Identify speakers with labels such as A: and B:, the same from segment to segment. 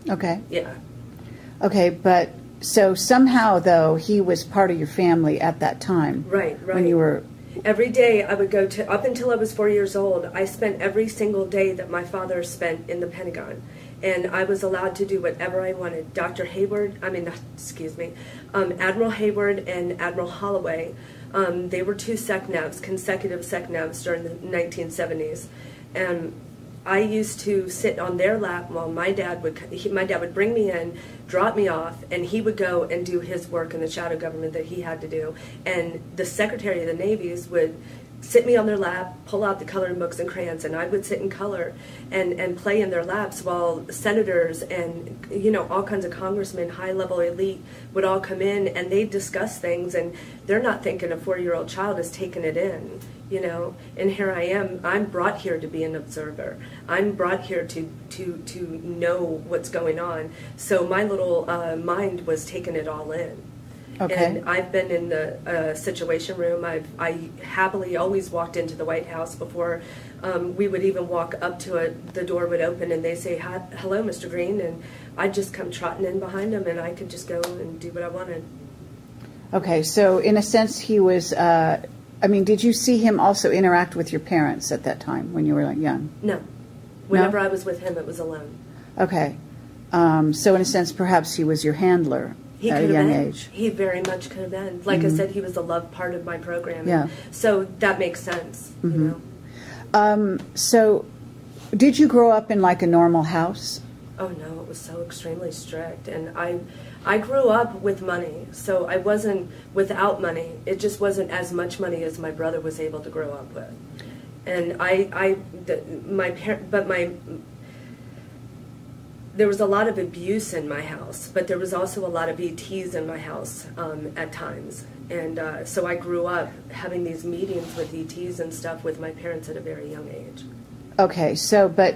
A: Okay.
B: Yeah.
A: Okay, but so somehow, though, he was part of your family at that time.
B: Right.
A: When you were...
B: Every day I would go to, up until I was 4 years old, I spent every single day that my father spent in the Pentagon. And I was allowed to do whatever I wanted. Admiral Hayward and Admiral Holloway, they were two SecNavs, consecutive SecNavs during the 1970s. And I used to sit on their lap while my dad would bring me in, drop me off, and he would go and do his work in the shadow government that he had to do. And the Secretary of the Navies would sit me on their lap, pull out the coloring books and crayons, and I would sit and color and play in their laps while senators and, you know, all kinds of congressmen, high-level elite would all come in and they'd discuss things, and they're not thinking a 4-year-old child is taking it in, you know. And here I am. I'm brought here to be an observer. I'm brought here to know what's going on. So my little mind was taking it all in.
A: Okay.
B: And I've been in the Situation Room. I happily always walked into the White House before we would even walk up to it. The door would open and they say, "Hello, Mr. Green," and I'd just come trotting in behind him, and I could just go and do what I wanted.
A: Okay, so in a sense, he was. I mean, did you see him also interact with your parents at that time when you were young?
B: No. Whenever I was with him, it was alone.
A: Okay, so in a sense, perhaps he was your handler.
B: He
A: at
B: could
A: a young
B: have been.
A: age.
B: He very much could have been. Like I said, he was a loved part of my program.
A: Yeah.
B: So that makes sense, you know.
A: So did you grow up in like a normal house?
B: Oh no, it was so extremely strict. And I grew up with money, so I wasn't without money. It just wasn't as much money as my brother was able to grow up with. And there was a lot of abuse in my house, but there was also a lot of ETs in my house at times. And so I grew up having these meetings with ETs and stuff with my parents at a very young age.
A: Okay, so, but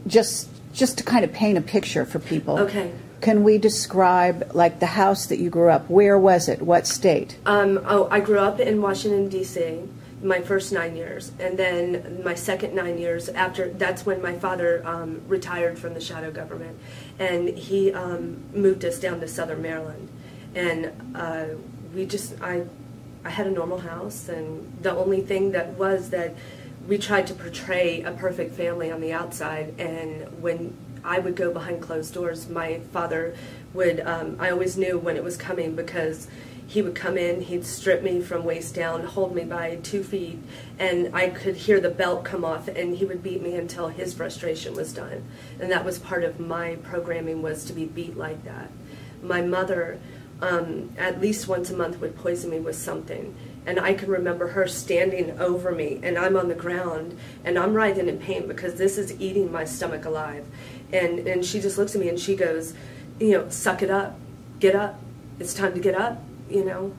A: just to kind of paint a picture for people.
B: Okay.
A: Can we describe, like, the house that you grew up? Where was it? What state?
B: I grew up in Washington, D.C., my first 9 years, and then my second 9 years after, that's when my father retired from the shadow government, and he moved us down to Southern Maryland, and I had a normal house, and the only thing that was that we tried to portray a perfect family on the outside, and when I would go behind closed doors, my father would, I always knew when it was coming, because he would come in, he'd strip me from waist down, hold me by 2 feet, and I could hear the belt come off, and he would beat me until his frustration was done. And that was part of my programming, was to be beat like that. My mother, at least once a month, would poison me with something. And I can remember her standing over me, and I'm on the ground, and I'm writhing in pain because this is eating my stomach alive. And she just looks at me and she goes, you know, "Suck it up, get up, it's time to get up." You know,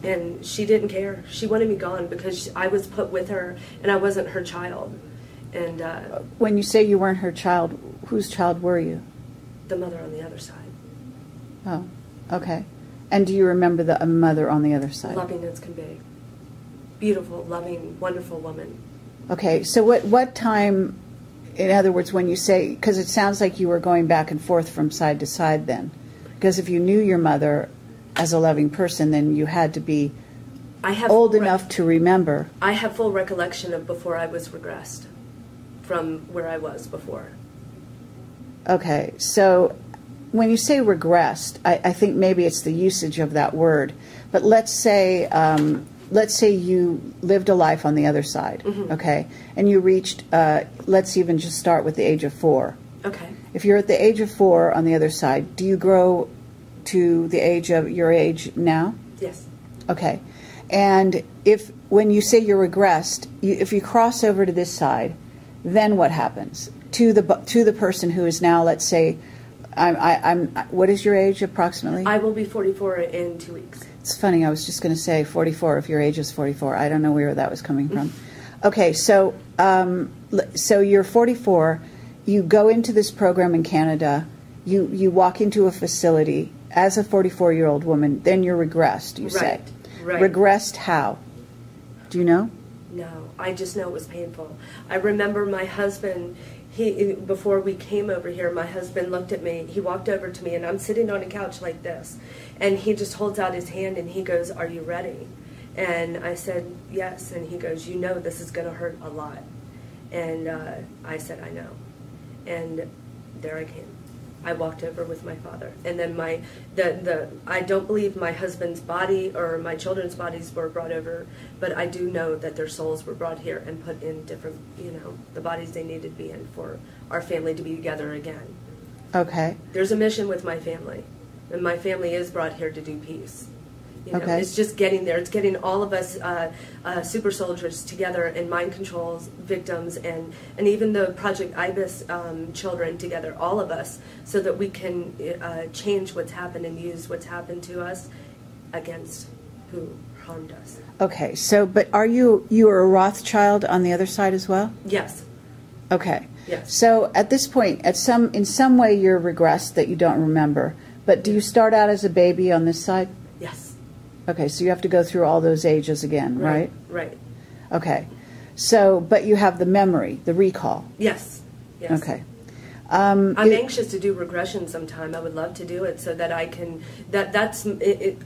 B: and she didn't care. She wanted me gone because I was put with her and I wasn't her child. And
A: when you say you weren't her child, whose child were you?
B: The mother on the other side.
A: Oh, okay. And do you remember the mother on the other side?
B: Loving as can be. Beautiful, loving, wonderful woman.
A: Okay, so what time, in other words, when you say, because it sounds like you were going back and forth from side to side then, because if you knew your mother as a loving person, then you had to be old enough to remember.
B: I have full recollection of before I was regressed from where I was before.
A: Okay, so when you say regressed, I think maybe it's the usage of that word, but let's say you lived a life on the other side, okay, and you reached, let's even just start with the age of 4.
B: Okay.
A: If you're at the age of 4 on the other side, do you grow to the age of your age now?
B: Yes.
A: Okay. And when you say you're regressed, if you cross over to this side, then what happens to the person who is now, let's say, what is your age approximately?
B: I will be 44 in 2 weeks.
A: It's funny, I was just going to say 44 if your age is 44. I don't know where that was coming from. Okay, so you're 44, you go into this program in Canada, you walk into a facility as a 44-year-old woman, then you're regressed, you say.
B: Right.
A: Regressed how? Do you know?
B: No, I just know it was painful. I remember my husband, before we came over here, my husband looked at me. He walked over to me, and I'm sitting on a couch like this, and he just holds out his hand and he goes, "Are you ready?" And I said, "Yes." And he goes, "You know this is going to hurt a lot." And I said, "I know." And there I came. I walked over with my father, and then I don't believe my husband's body or my children's bodies were brought over, but I do know that their souls were brought here and put in different, the bodies they needed to be in for our family to be together again.
A: Okay.
B: There's a mission with my family, and my family is brought here to do peace.
A: Okay.
B: It's just getting there. It's getting all of us super soldiers together, and mind controls victims, and even the Project IBIS children together, all of us, so that we can change what's happened and use what's happened to us against who harmed us.
A: Okay, so, but you are a Rothschild on the other side as well?
B: Yes.
A: Okay.
B: Yes.
A: So at this point, in some way you're regressed that you don't remember, but do you start out as a baby on this side?
B: Yes.
A: Okay, so you have to go through all those ages again, right?
B: Right.
A: Okay. So, but you have the memory, the recall.
B: Yes. Yes.
A: Okay.
B: I'm anxious to do regression sometime. I would love to do it so that I can.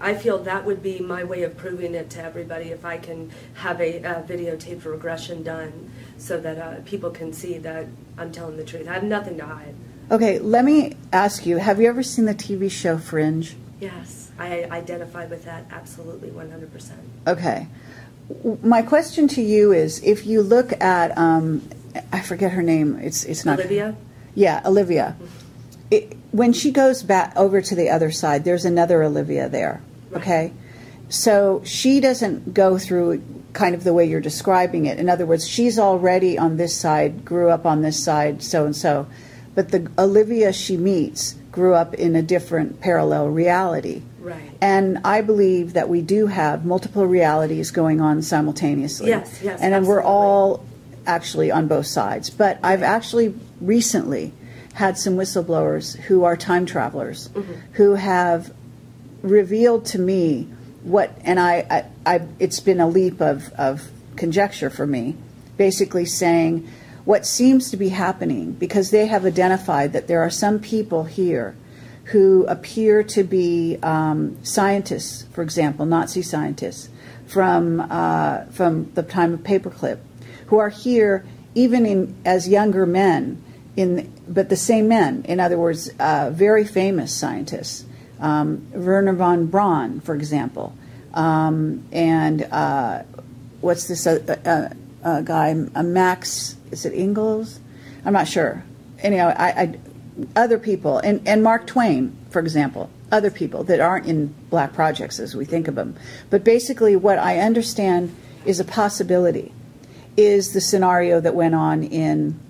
B: I feel that would be my way of proving it to everybody if I can have a videotaped regression done, so that people can see that I'm telling the truth. I have nothing to hide.
A: Okay, let me ask you: have you ever seen the TV show Fringe?
B: Yes. I identify with that absolutely 100%.
A: Okay. My question to you is, if you look at, I forget her name. It's not
B: Olivia?
A: Yeah, Olivia. When she goes back over to the other side, there's another Olivia there.
B: Right.
A: Okay? So she doesn't go through kind of the way you're describing it. In other words, she's already on this side, grew up on this side, so-and-so. But the Olivia she meets grew up in a different parallel reality.
B: Right.
A: And I believe that we do have multiple realities going on simultaneously.
B: Yes, yes,
A: and
B: absolutely.
A: We're all actually on both sides. But I've actually recently had some whistleblowers who are time travelers, who have revealed to me what, and it's been a leap of conjecture for me, basically saying what seems to be happening, because they have identified that there are some people here who appear to be scientists, for example, Nazi scientists from the time of Paperclip, who are here even as younger men, but the same men. In other words, very famous scientists, Werner von Braun, for example, and what's this guy, Max? Is it Ingalls? I'm not sure. Anyhow, other people, and Mark Twain, for example, other people that aren't in black projects as we think of them. But basically what I understand is a possibility is the scenario that went on in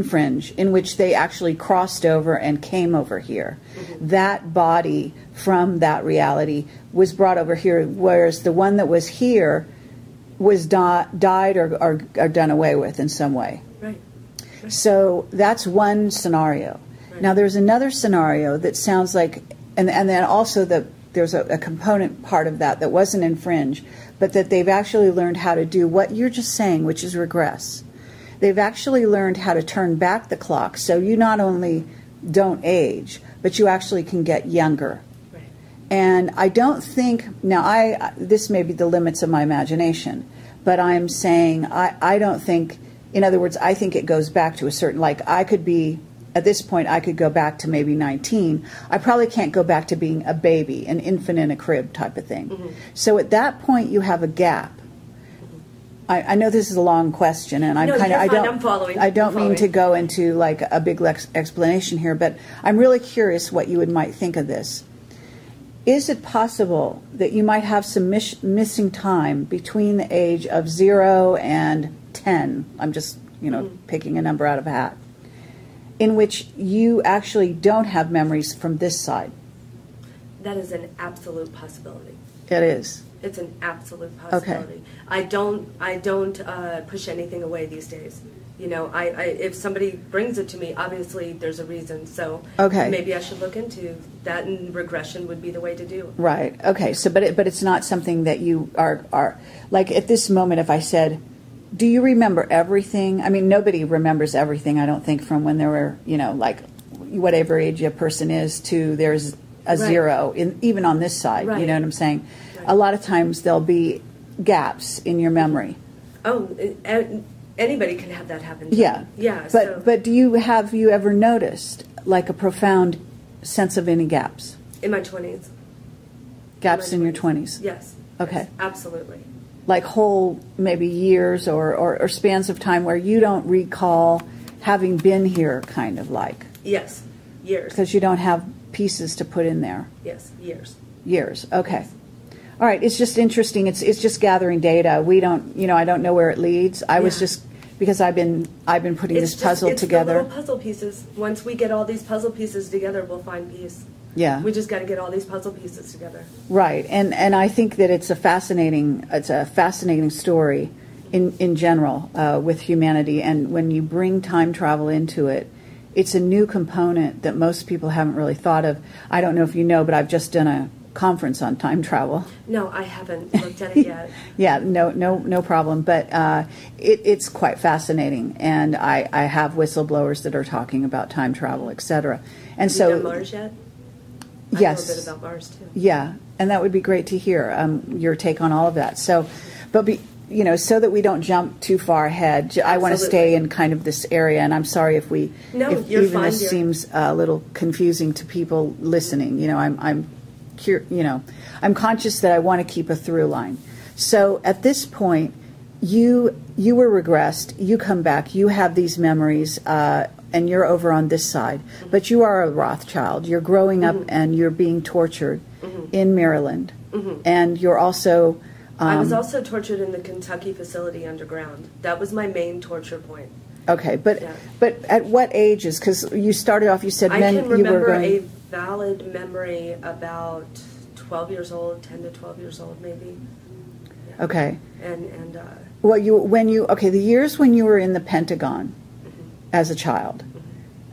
A: Fringe, in which they actually crossed over and came over here. That body from that reality was brought over here, whereas the one that was here was died or done away with in some way.
B: Right.
A: So that's one scenario. Right. Now there's another scenario that sounds like, and then also there's a component part of that wasn't in Fringe, but that they've actually learned how to do what you're just saying, which is regress. They've actually learned how to turn back the clock, so you not only don't age, but you actually can get younger. Right. And I don't think, now this may be the limits of my imagination, but I'm saying I don't think, in other words, I think it goes back to a certain, like I could be, at this point I could go back to maybe 19. I probably can't go back to being a baby, an infant in a crib type of thing. So at that point you have a gap. I know this is a long question, and I'm
B: I'm following.
A: I don't mean to go into like a big explanation here, but I'm really curious what you might think of this. Is it possible that you might have some missing time between the age of 0 and 10? I'm just, picking a number out of a hat, in which you actually don't have memories from this side.
B: That is an absolute possibility.
A: It is.
B: It's an absolute possibility. Okay. I don't push anything away these days. If somebody brings it to me, obviously there's a reason. So maybe I should look into that, and regression would be the way to do it. Right.
A: Okay. So, but it's not something that you are like at this moment. If I said, Do you remember everything? I mean, nobody remembers everything, I don't think, from when there were, like whatever age a person is to there's a zero, even on this side, you know what I'm saying? Right. A lot of times there'll be gaps in your memory.
B: Oh, anybody can have that happen.
A: Yeah.
B: Yeah.
A: But have you ever noticed like a profound sense of any gaps?
B: In my 20s.
A: Gaps in your 20s?
B: Yes.
A: Okay.
B: Yes, absolutely.
A: Like whole maybe years or spans of time where you don't recall having been here, kind of like.
B: Yes, years.
A: Because you don't have pieces to put in there.
B: Yes, years.
A: Years, okay.
B: Yes.
A: All right, it's just interesting. It's just gathering data. We don't, I don't know where it leads. I was just, because I've been putting this puzzle together.
B: It's the little puzzle pieces. Once we get all these puzzle pieces together, we'll find peace.
A: Yeah.
B: We just got to get all these puzzle pieces together.
A: Right, and I think that it's a fascinating story in general with humanity, and when you bring time travel into it, it's a new component that most people haven't really thought of. I don't know if you know, but I've just done a conference on time travel.
B: No, I haven't looked at it yet.
A: Yeah, no problem. But it's quite fascinating, and I have whistleblowers that are talking about time travel, etc. And
B: Have you done Mars yet?
A: Yes.
B: I know a bit about Mars too.
A: Yeah, and that would be great to hear your take on all of that. So, so that we don't jump too far ahead,
B: Absolutely.
A: I want to stay in kind of this area, and I'm sorry if even
B: fine,
A: this seems a little confusing to people listening. I'm conscious that I want to keep a through line. So at this point, you were regressed. You come back. You have these memories, and you're over on this side. Mm-hmm. But you are a Rothschild. You're growing up, and you're being tortured in Maryland, and you're also.
B: I was also tortured in the Kentucky facility underground. That was my main torture point.
A: Okay, but at what ages? Because you started off, you said
B: I can remember
A: you were going.
B: A valid memory about 12 years old, 10 to 12 years old, maybe. Yeah.
A: Okay.
B: And
A: the years when you were in the Pentagon as a child.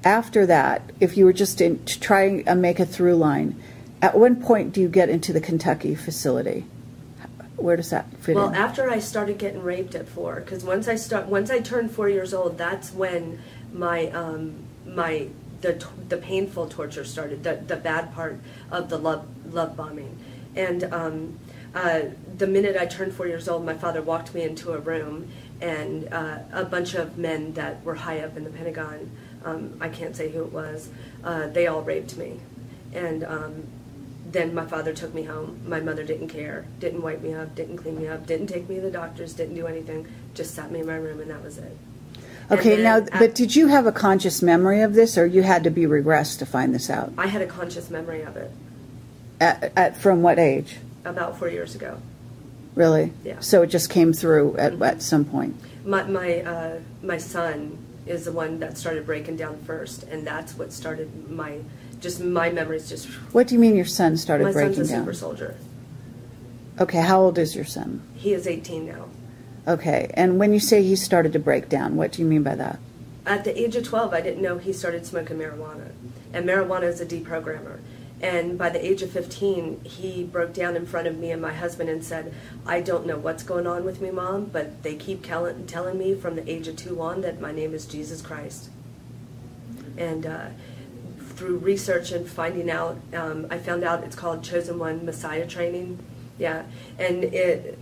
A: After that, if you were just to try and make a through line, at what point do you get into the Kentucky facility? Where does that fit in?
B: Well, after I started getting raped at 4, because once I turned 4 years old, that's when the painful torture started, the bad part of the love bombing. And the minute I turned 4 years old, my father walked me into a room, and a bunch of men that were high up in the Pentagon, I can't say who it was, they all raped me. And then my father took me home. My mother didn't care, didn't wipe me up, didn't clean me up, didn't take me to the doctors, didn't do anything, just sat me in my room, and that was it.
A: Okay, but did you have a conscious memory of this, or you had to be regressed to find this out?
B: I had a conscious memory of it.
A: From what age?
B: About 4 years ago.
A: Really?
B: Yeah.
A: So it just came through at some point?
B: My son is the one that started breaking down first, and that's what started my memories just...
A: What do you mean your son started breaking down?
B: My son's a super soldier.
A: Okay, how old is your son?
B: He is 18 now.
A: Okay, and when you say he started to break down, what do you mean by that?
B: At the age of 12, I didn't know he started smoking marijuana. And marijuana is a deprogrammer. And by the age of 15, he broke down in front of me and my husband and said, I don't know what's going on with me, Mom, but they keep telling me from the age of 2 on that my name is Jesus Christ. And through research and finding out, I found out it's called Chosen One Messiah Training. Yeah, and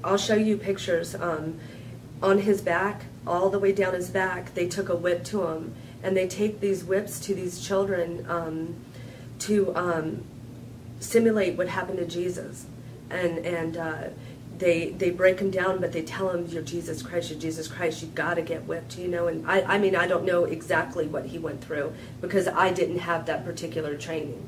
B: I'll show you pictures. On his back, all the way down his back, they took a whip to him, and they take these whips to these children to simulate what happened to Jesus, and they break him down, but they tell him, you're Jesus Christ, you got to get whipped, and I mean, I don't know exactly what he went through, because I didn't have that particular training.